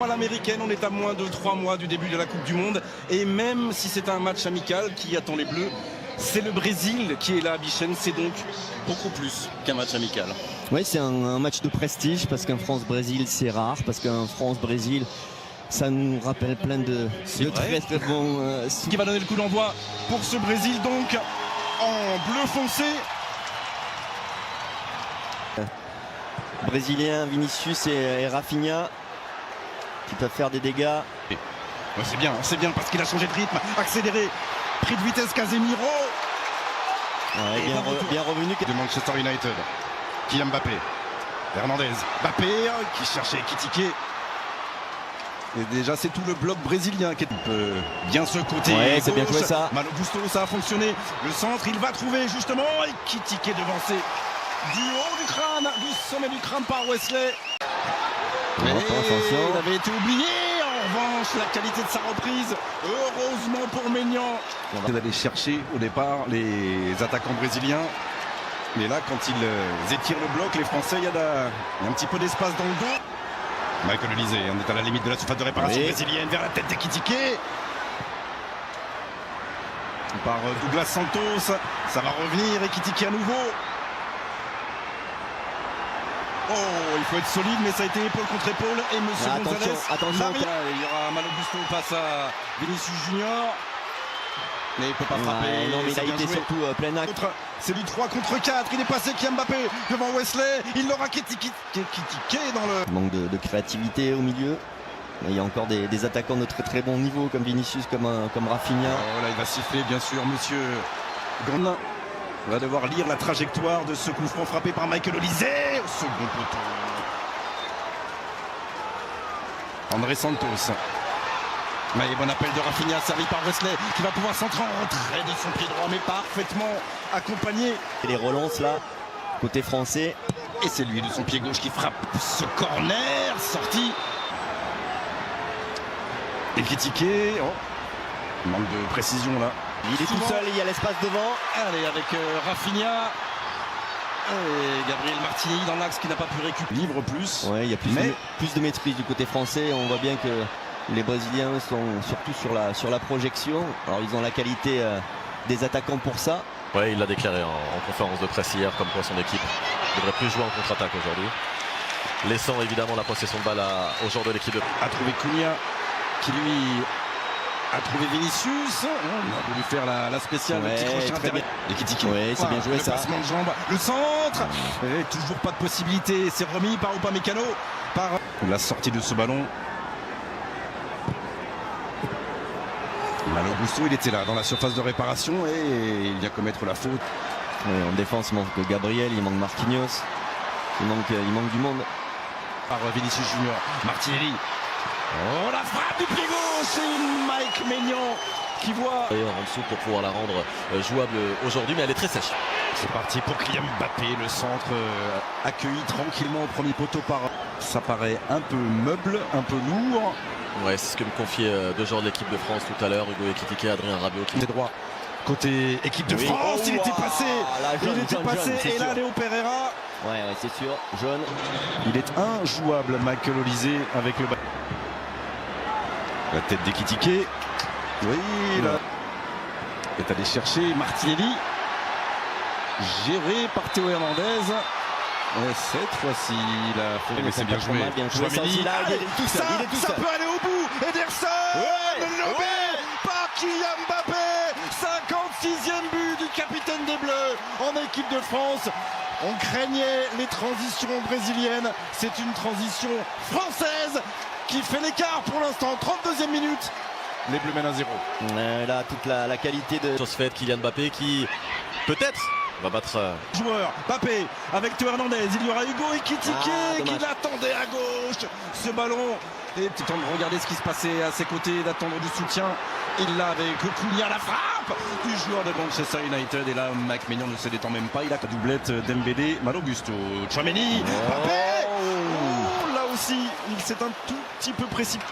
À l'américaine, on est à moins de 3 mois du début de la Coupe du Monde et même si c'est un match amical qui attend les Bleus, c'est le Brésil qui est là à Bichenne, c'est donc beaucoup plus qu'un match amical. Oui, c'est un match de prestige parce qu'un France-Brésil c'est rare, parce qu'un France-Brésil ça nous rappelle plein de très bons... Ce qui va donner le coup d'envoi pour ce Brésil donc en bleu foncé. Brésilien, Vinicius et Rafinha qui peuvent faire des dégâts. Ouais, c'est bien parce qu'il a changé de rythme, accéléré, pris de vitesse Casemiro. Ouais, bien revenu de Manchester United. Kylian Mbappé, Hernandez, Mbappé qui cherchait Ekitike. Et déjà c'est tout le bloc brésilien qui peut bien ce côté. Ouais, c'est bien joué ça. Malo Gusto, ça a fonctionné. Le centre, il va trouver justement Ekitike devancé du haut du crâne, du sommet du crâne par Wesley. Mais il avait été oublié. En revanche, la qualité de sa reprise, heureusement pour Maignan. On va aller chercher au départ les attaquants brésiliens. Mais là, quand ils étirent le bloc, les Français, il y a un petit peu d'espace dans le dos. Michael Olise, on est à la limite de la surface de réparation brésilienne vers la tête d'Ekitike. Par Douglas Santos, ça va revenir, Ekitike à nouveau. Oh, il faut être solide, mais ça a été épaule contre épaule. Et Monsieur Gonzalez, attention, il y aura Malo Gusto face à Vinicius Junior. Mais il ne peut pas frapper. Non, mais il a été surtout plein axe. C'est du 3 contre 4. Il est passé Kylian Mbappé devant Wesley. Il l'aura Ekitike dans le... Manque de créativité au milieu. Mais il y a encore des attaquants de très bon niveau comme Vinicius, comme Rafinha. Oh là, il va siffler bien sûr Monsieur Grandin. On va devoir lire la trajectoire de ce coup franc frappé par Michael Olise au second poteau. André Santos. Mais bon appel de Rafinha servi par Wesley qui va pouvoir centrer en retrait de son pied droit mais parfaitement accompagné. Et les relances là, côté français. Et c'est lui de son pied gauche qui frappe ce corner sorti. Ekitike, oh. Manque de précision là. Il est tout seul, il y a l'espace devant. Allez, avec Rafinha et Gabriel Martinelli dans l'axe qui n'a pas pu récupérer. Livre plus. Ouais, il y a plus de maîtrise du côté français. On voit bien que les Brésiliens sont surtout sur la projection. Alors ils ont la qualité des attaquants pour ça. Ouais, il l'a déclaré en conférence de presse hier, comme quoi son équipe ne devrait plus jouer en contre-attaque aujourd'hui. Laissant évidemment la possession de balle aux joueurs de l'équipe de... A trouvé Cunha qui lui... a trouvé Vinicius. On a voulu faire la spéciale. Ouais, petit crochet intérieur. Ekitike. Ouais, c'est bien joué le ça. passement de jambe, le centre. Et toujours pas de possibilité. C'est remis par Upamecano. Par la sortie de ce ballon. Malo Gusto, il était là dans la surface de réparation et il vient commettre la faute. Ouais, en défense, il manque Gabriel, il manque Marquinhos. Il manque du monde. Par Vinicius Junior. Martinelli. Oh, la frappe du pied gauche, c'est Mike Maignan qui voit. D'ailleurs en dessous pour pouvoir la rendre jouable aujourd'hui, mais elle est très sèche. C'est parti pour Kylian Mbappé, le centre accueilli tranquillement au premier poteau par... Ça paraît un peu meuble, un peu lourd. Ouais, c'est ce que me confiaient deux joueurs de l'équipe de France tout à l'heure, Hugo Ekitike et Adrien Rabiot. Côté droit, côté équipe de France, il était passé, et là Léo Pereira. Ouais, c'est sûr, jaune. Il est injouable, Michael Olise avec le ballon. La tête d'Ekitike. Oui, là. Est allé chercher Martinelli. Géré par Théo Hernandez. Et cette fois-ci, la faute. Mais c'est bien joué. Ça peut aller au bout. Ederson lobé par Kylian Mbappé. 56e but du capitaine des Bleus en équipe de France. On craignait les transitions brésiliennes. C'est une transition française qui fait l'écart pour l'instant. 32e minute. Les Bleus mènent à 0. Là, toute la qualité de... Chose faite, Kylian Mbappé qui, peut-être, va battre... Joueur, Mbappé, avec Théo Hernandez. Il y aura Hugo Ekitike qui l'attendait à gauche. Ce ballon. Et temps de regarder ce qui se passait à ses côtés, d'attendre du soutien. Il l'a avec Cunha, la frappe du joueur de Manchester United. Et là, Mike Maignan ne se détend même pas. Il a la doublette Dembélé, Malo Gusto, Tchouaméni, Mbappé. Oh, là aussi, il s'est un tout petit peu précipité.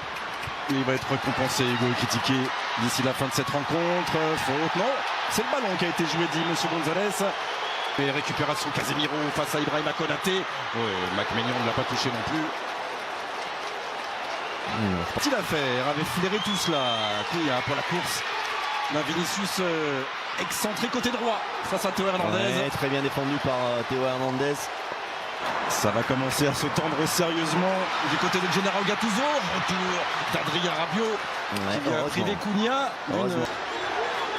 Il va être récompensé, Hugo Ekitike, d'ici la fin de cette rencontre. Faute, non. C'est le ballon qui a été joué, dit Monsieur Gonzalez. Et récupération Casemiro face à Ibrahima Konaté. Ouais, Mike Maignan ne l'a pas touché non plus. Petite affaire, avait flairé tout cela. Cunha pour la course. La Vinicius excentré côté droit face à Théo Hernandez. Ouais, très bien défendu par Théo Hernandez. Ça va commencer à se tendre sérieusement du côté de Gennaro Gattuso. Retour d'Adrien Rabiot qui vient priver Cunha.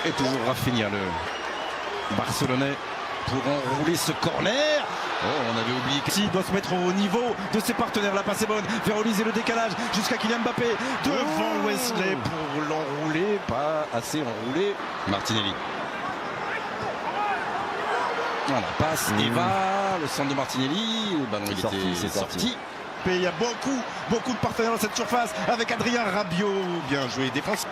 Et toujours Rafinha, le Barcelonais, pour enrouler ce corner. Oh, on avait oublié qu'il doit se mettre au niveau de ses partenaires. La passe est bonne vers Olise, le décalage jusqu'à Kylian Mbappé devant Wesley pour l'enrouler. Pas assez enroulé. Martinelli. Voilà, passe Eva, le centre de Martinelli. Le ballon il était sorti. Et il y a beaucoup de partenaires dans cette surface avec Adrien Rabiot. Bien joué, défense.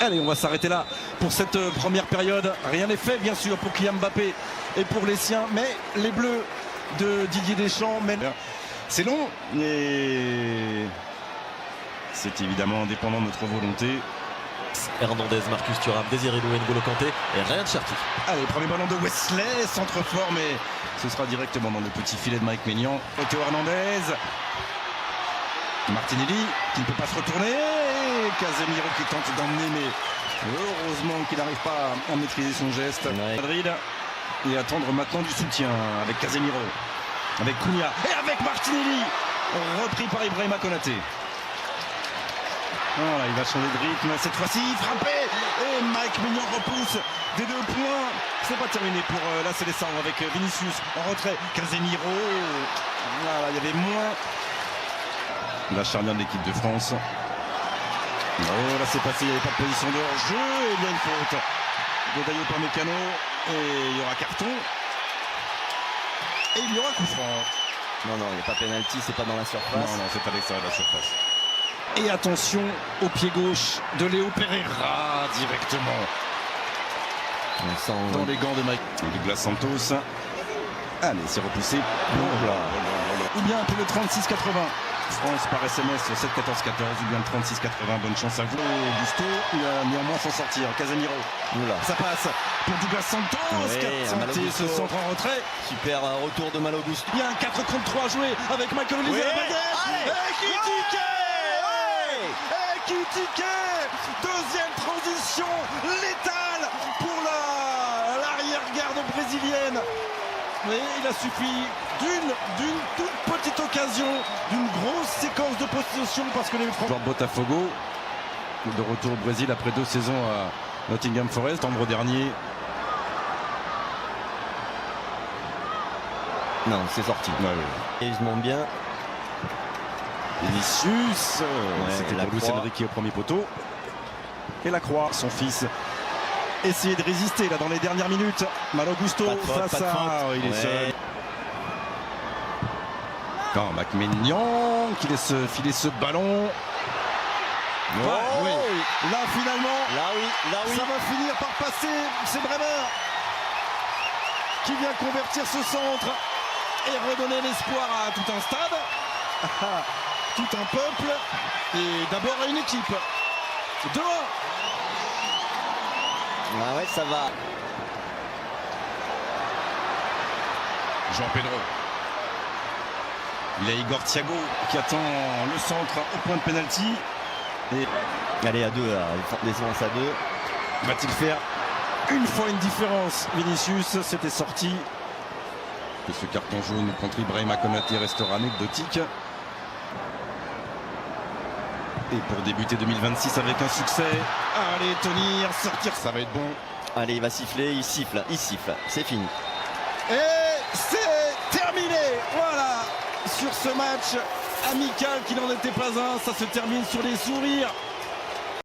Allez, on va s'arrêter là pour cette première période. Rien n'est fait, bien sûr, pour Kylian Mbappé et pour les siens. Mais les Bleus de Didier Deschamps mènent. C'est long, mais c'est évidemment indépendant de notre volonté. Hernandez, Marcus Thuram, Désiré Doué, N'Golo Kanté et rien de Cherki. Allez, premier ballon de Wesley, centre fort, mais ce sera directement dans le petit filet de Mike Maignan. Théo Hernandez. Martinelli qui ne peut pas se retourner. Casemiro qui tente d'emmener, mais heureusement qu'il n'arrive pas à maîtriser son geste. Madrid et attendre maintenant du soutien avec Casemiro, avec Cunha et avec Martinelli, repris par Ibrahima Konaté. Voilà, il va changer de rythme cette fois-ci, frappé et Mike Maignan repousse des 2 points. C'est pas terminé pour la Seleção avec Vinicius en retrait. Casemiro, voilà, il y avait moins la charnière de l'équipe de France. Oh, là c'est passé, il n'y avait pas de position de hors-jeu et il y a une faute de Dayo Upamecano et il y aura carton et il y aura coup franc. Non, il n'y a pas pénalty, c'est pas dans la surface. Non, c'est à l'extérieur de la surface. Et attention au pied gauche de Léo Pereira directement. On sent dans les gants de Mike Douglas Santos. Allez, c'est repoussé. Ou bien un peu le 36-80. France par SMS 7-14-14 ou bien le 36-80. Bonne chance à vous. Gusto, il va néanmoins s'en sortir. Casemiro. Oula. Ça passe pour Douglas Santos. Ouais, ce centre en retrait. Super retour de Malo Gusto. Il y a un 4 contre 3 joué avec Michael Olise à la baguette. Ekitike, deuxième transition létale pour l'arrière-garde brésilienne. Mais il a suffi d'une toute petite occasion, d'une grosse séquence de possession parce que les Français. Botafogo, de retour au Brésil après 2 saisons à Nottingham Forest, septembre dernier. Non, c'est sorti. Ouais. Et ils se montent bien. Vinicius, c'était la pour Luis Enrique au premier poteau. Et la croix, son fils, essayait de résister là dans les dernières minutes. Malo Gusto face à... il est seul. Quand Mike Maignan qui laisse filer ce ballon. Oui. Là finalement, là oui. Ça va finir par passer. C'est Bremer qui vient convertir ce centre et redonner l'espoir à tout un stade. Tout un peuple et d'abord à une équipe. 2-1. Ah ouais, ça va. Jean Pedro. Il y a Igor Thiago qui attend le centre au point de pénalty. Et allez, à 2 là, défense à 2. Va-t-il faire une fois une différence? Vinicius, c'était sorti. Et ce carton jaune contre Ibrahima Konaté restera anecdotique. Et pour débuter 2026 avec un succès, allez tenir, sortir, ça va être bon. Allez, il va siffler, il siffle, c'est fini. Et c'est terminé, voilà, sur ce match amical qui n'en était pas un, ça se termine sur les sourires